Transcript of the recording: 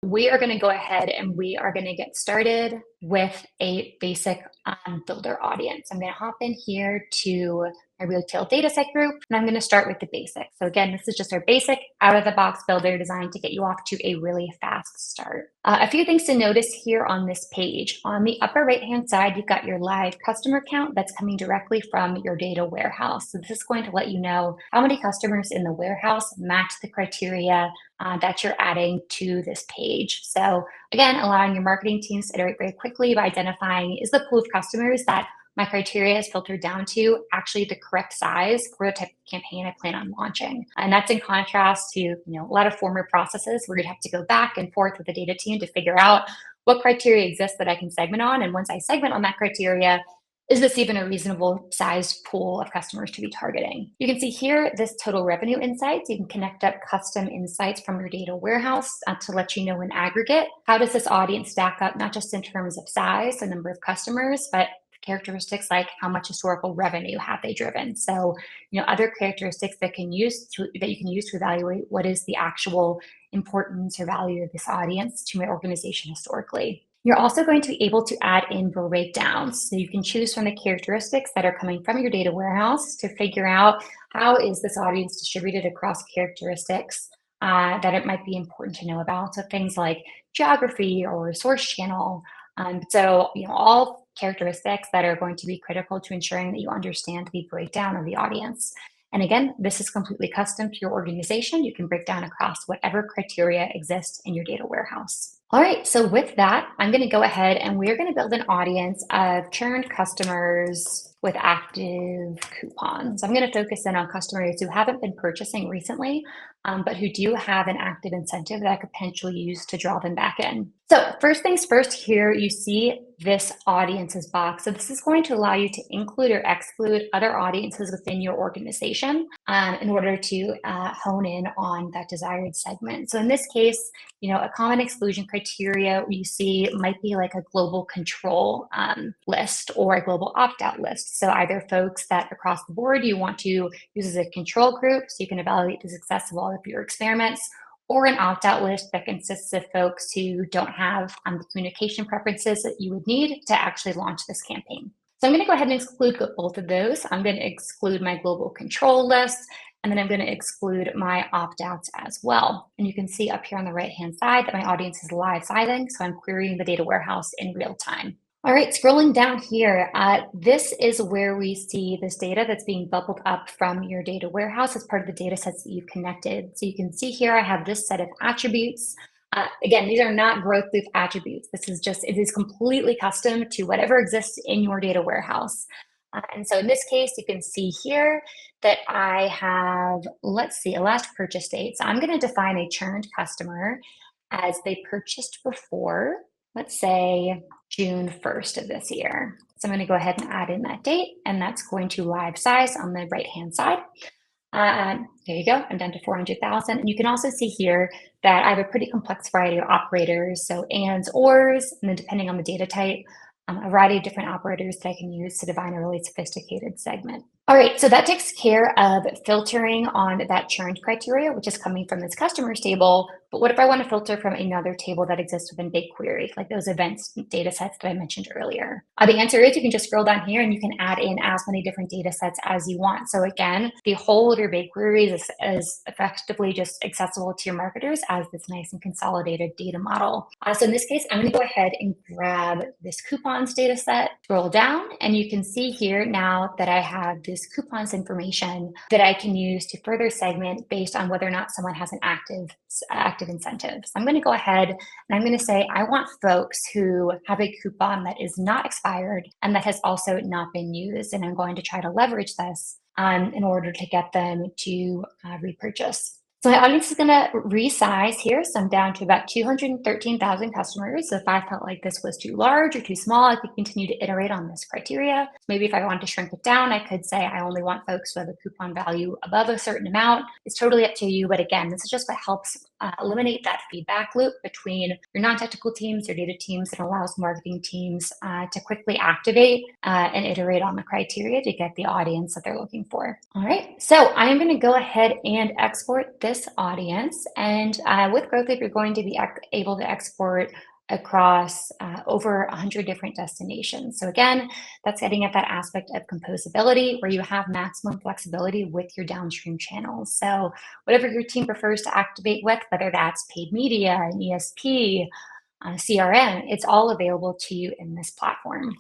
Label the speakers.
Speaker 1: We are going to go ahead and we are going to get started with a basic builder audience. I'm going to hop in here to my retail dataset group, and I'm going to start with the basics. So again, this is just our basic out-of-the-box builder designed to get you off to a really fast start. A few things to notice here on this page. On the upper right-hand side, you've got your live customer count that's coming directly from your data warehouse. So this is going to let you know how many customers in the warehouse match the criteria that you're adding to this page. So again, allowing your marketing teams to iterate very quickly by identifying, is the pool of customers that my criteria is filtered down to actually the correct size for the type of campaign I plan on launching. And that's in contrast to a lot of former processes where you'd have to go back and forth with the data team to figure out what criteria exists that I can segment on. And once I segment on that criteria, is this even a reasonable sized pool of customers to be targeting? You can see here this total revenue insights. You can connect up custom insights from your data warehouse to let you know in aggregate, how does this audience stack up, not just in terms of size, the number of customers, but characteristics like how much historical revenue have they driven. So, other characteristics that you can use to evaluate what is the actual importance or value of this audience to my organization historically. You're also going to be able to add in breakdowns. So you can choose from the characteristics that are coming from your data warehouse to figure out how is this audience distributed across characteristics that it might be important to know about. So things like geography or source channel. All characteristics that are going to be critical to ensuring that you understand the breakdown of the audience. And again, this is completely custom to your organization. You can break down across whatever criteria exist in your data warehouse. All right, so with that, I'm going to go ahead and we're going to build an audience of churned customers with active coupons. I'm going to focus in on customers who haven't been purchasing recently, but who do have an active incentive that I could potentially use to draw them back in. So first things first, here you see this audiences box. So this is going to allow you to include or exclude other audiences within your organization in order to hone in on that desired segment. So in this case, a common exclusion criteria you see might be like a global control list or a global opt-out list. So either folks that across the board you want to use as a control group so you can evaluate the success of all of your experiments, or an opt-out list that consists of folks who don't have the communication preferences that you would need to actually launch this campaign. So I'm going to go ahead and exclude both of those. I'm going to exclude my global control list, and then I'm going to exclude my opt-outs as well. And you can see up here on the right-hand side that my audience is live sizing, so I'm querying the data warehouse in real time. All right, scrolling down here, this is where we see this data that's being bubbled up from your data warehouse as part of the data sets that you've connected. So you can see here I have this set of attributes. Again, these are not GrowthLoop attributes. It is completely custom to whatever exists in your data warehouse. And so in this case, you can see here that I have, let's see, a last purchase date. So I'm going to define a churned customer as they purchased before, let's say, June 1st of this year. So I'm going to go ahead and add in that date, and that's going to live size on the right-hand side. There you go. I'm down to 400,000. And you can also see here that I have a pretty complex variety of operators. So ands, ors, and then depending on the data type, a variety of different operators that I can use to define a really sophisticated segment. All right, so that takes care of filtering on that churned criteria, which is coming from this customers table. But what if I want to filter from another table that exists within BigQuery, like those events data sets that I mentioned earlier? The answer is you can just scroll down here and you can add in as many different data sets as you want. So again, the whole of your BigQuery is effectively just accessible to your marketers as this nice and consolidated data model. So in this case, I'm going to go ahead and grab this coupons data set, scroll down, and you can see here now that I have this coupons information that I can use to further segment based on whether or not someone has an active incentive. So I'm going to go ahead and I'm going to say I want folks who have a coupon that is not expired and that has also not been used, and I'm going to try to leverage this in order to get them to repurchase. So my audience is going to resize here. So I'm down to about 213,000 customers. So if I felt like this was too large or too small, I could continue to iterate on this criteria. Maybe if I wanted to shrink it down, I could say I only want folks who have a coupon value above a certain amount. It's totally up to you. But again, this is just what helps eliminate that feedback loop between your non-technical teams, your data teams, and allows marketing teams to quickly activate and iterate on the criteria to get the audience that they're looking for. All right, so I am going to go ahead and export this audience. And with GrowthLoop, you're going to be able to export across over 100 different destinations. So again, that's getting at that aspect of composability where you have maximum flexibility with your downstream channels. So whatever your team prefers to activate with, whether that's paid media, an ESP, CRM, it's all available to you in this platform.